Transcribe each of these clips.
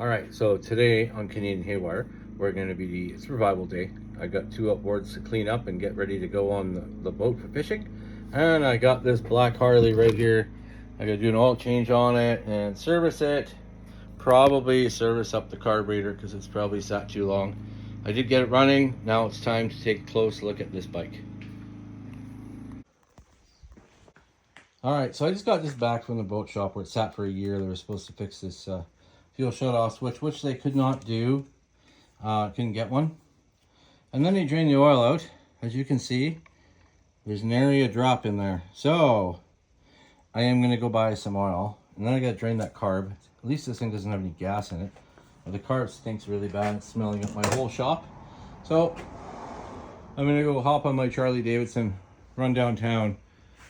All right, so today on Canadian Haywire, we're going to be survival day. I got 2 outboards to clean up and get ready to go on the boat for fishing. And I got this black Harley right here. I got to do an oil change on it and service it. Probably service up the carburetor because it's probably sat too long. I did get it running. Now it's time to take a close look at this bike. All right, so I just got this back from the boat shop where it sat for a year. They were supposed to fix this fuel shut-off switch, which they could not do. Couldn't get one. And then they drained the oil out. As you can see, there's an area drop in there. So I am going to go buy some oil. And then I got to drain that carb. At least this thing doesn't have any gas in it. But the carb stinks really bad. It's smelling up my whole shop. So I'm going to go hop on my Charlie Davidson, run downtown,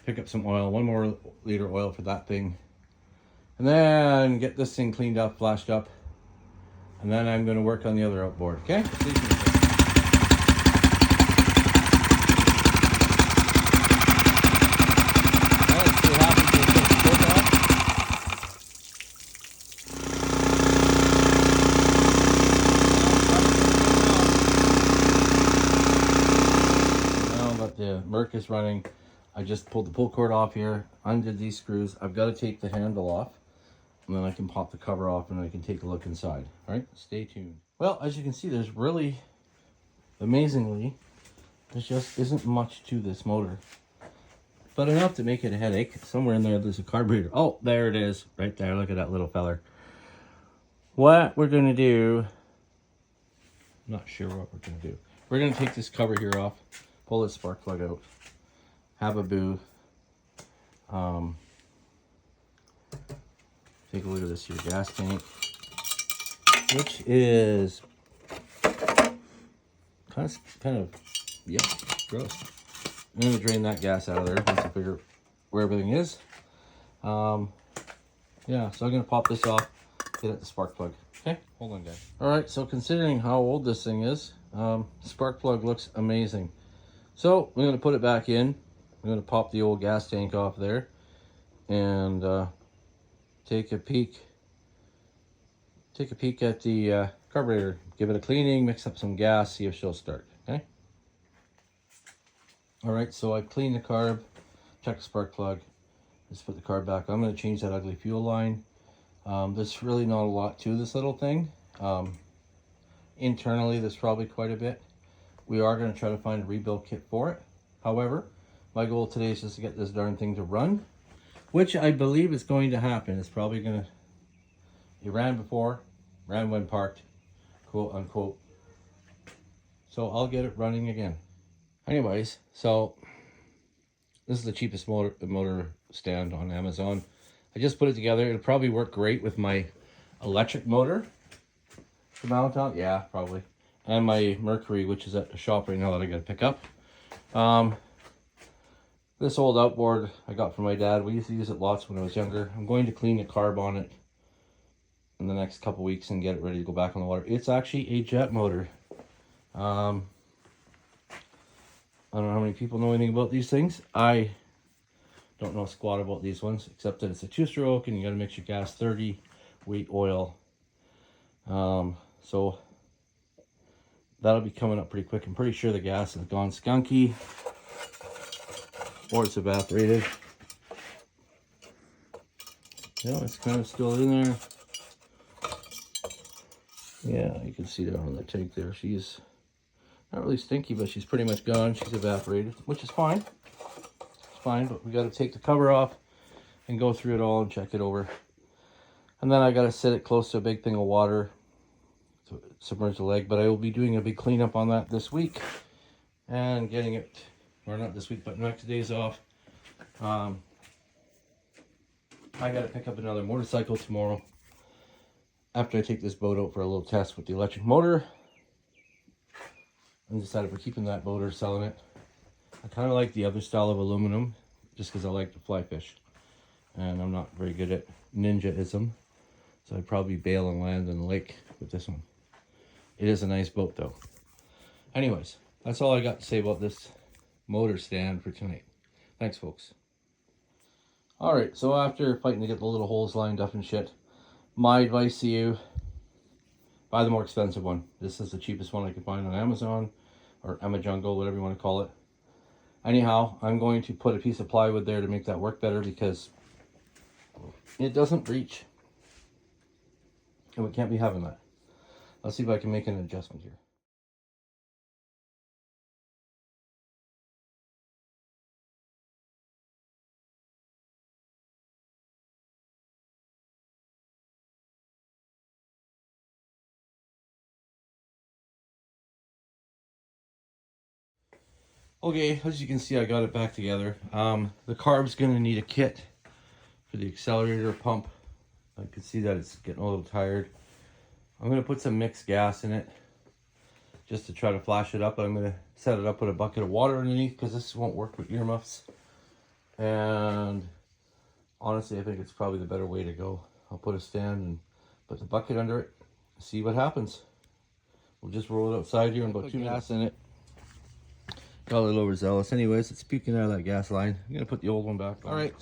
pick up some oil, 1 more liter oil for that thing. And then get this thing cleaned up, flashed up. And then I'm going to work on the other outboard, okay? Stay tuned. The merc is running. I just pulled the pull cord off here, undid these screws. I've got to take the handle off, and then I can pop the cover off and I can take a look inside. All right, stay tuned. Well, as you can see, there's really, amazingly, there just isn't much to this motor, but enough to make it a headache. Somewhere in there, there's a carburetor. Oh, there it is, right there. Look at that little feller. What we're gonna do, I'm not sure what we're gonna do. We're gonna take this cover here off, pull this spark plug out, have a boo. Take a look at this here gas tank, which is kind of, yeah, gross. I'm gonna drain that gas out of there once I figure where everything is. Yeah, so I'm gonna pop this off, get at the spark plug. Okay, hold on, guys. All right, so considering how old this thing is, spark plug looks amazing. So I'm going to put it back in. I'm going to pop the old gas tank off there and take a peek at the carburetor. Give it a cleaning, mix up some gas, see if she'll start. Okay. All right, so I cleaned the carb, check the spark plug. Let's put the carb back. I'm going to change that ugly fuel line. There's really not a lot to this little thing. Internally, there's probably quite a bit. We are going to try to find a rebuild kit for it. However, my goal today is just to get this darn thing to run, which I believe is going to happen. It's probably going to, it ran before, ran when parked, quote unquote. So I'll get it running again. Anyways, so this is the cheapest motor stand on Amazon. I just put it together. It'll probably work great with my electric motor to mount on. Yeah, probably. And my Mercury, which is at the shop right now that I got to pick up. This old outboard I got from my dad. We used to use it lots when I was younger. I'm going to clean the carb on it in the next couple weeks and get it ready to go back on the water. It's actually a jet motor. I don't know how many people know anything about these things. I don't know squat about these ones, except that it's a 2-stroke and you got to mix your gas 30 weight oil. So that'll be coming up pretty quick. I'm pretty sure the gas has gone skunky or it's evaporated. Yeah, it's kind of still in there. Yeah, you can see down on the tank there. She's not really stinky, but she's pretty much gone. She's evaporated, which is fine. It's fine, but we got to take the cover off and go through it all and check it over. And then I got to set it close to a big thing of water to submerge the leg, but I will be doing a big cleanup on that this week and getting it, or not this week, but next days off. I got to pick up another motorcycle tomorrow after I take this boat out for a little test with the electric motor. I decided we're keeping that boat or selling it. I kind of like the other style of aluminum just because I like to fly fish, and I'm not very good at ninja-ism, so I'd probably bail and land in the lake with this one. It is a nice boat though. Anyways, that's all I got to say about this motor stand for tonight. Thanks, folks. All right, so after fighting to get the little holes lined up and shit, my advice to you, buy the more expensive one. This is the cheapest one I could find on Amazon or Emma Jungle, whatever you want to call it. Anyhow, I'm going to put a piece of plywood there to make that work better because it doesn't reach. And we can't be having that. Let's see if I can make an adjustment here. Okay, as you can see, I got it back together. The carb's gonna need a kit for the accelerator pump. I can see that it's getting a little tired. I'm gonna put some mixed gas in it just to try to flash it up. I'm gonna set it up with a bucket of water underneath because this won't work with earmuffs. And honestly, I think it's probably the better way to go. I'll put a stand and put the bucket under it, see what happens. We'll just roll it outside here and about 2 minutes in it. Got a little overzealous. Anyways, it's peeking out of that gas line. I'm gonna put the old one back on. All right,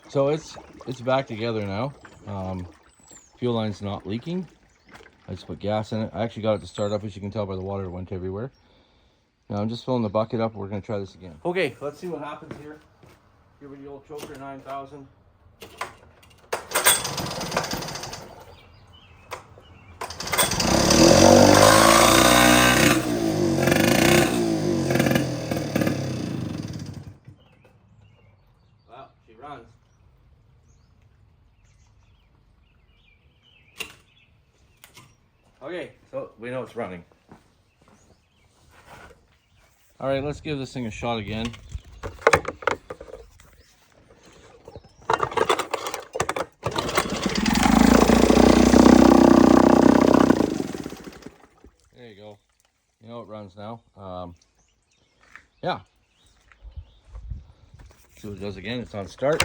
so it's back together now. Fuel line's not leaking. I just put gas in it. I actually got it to start up, as you can tell by the water, it went everywhere. Now I'm just filling the bucket up. We're gonna try this again. Okay, let's see what happens here. Here with the old choker 9000. Well, she runs. Okay, so we know it's running. All right, let's give this thing a shot again. There you go. You know it runs now. Yeah. See what it does again. It's on start.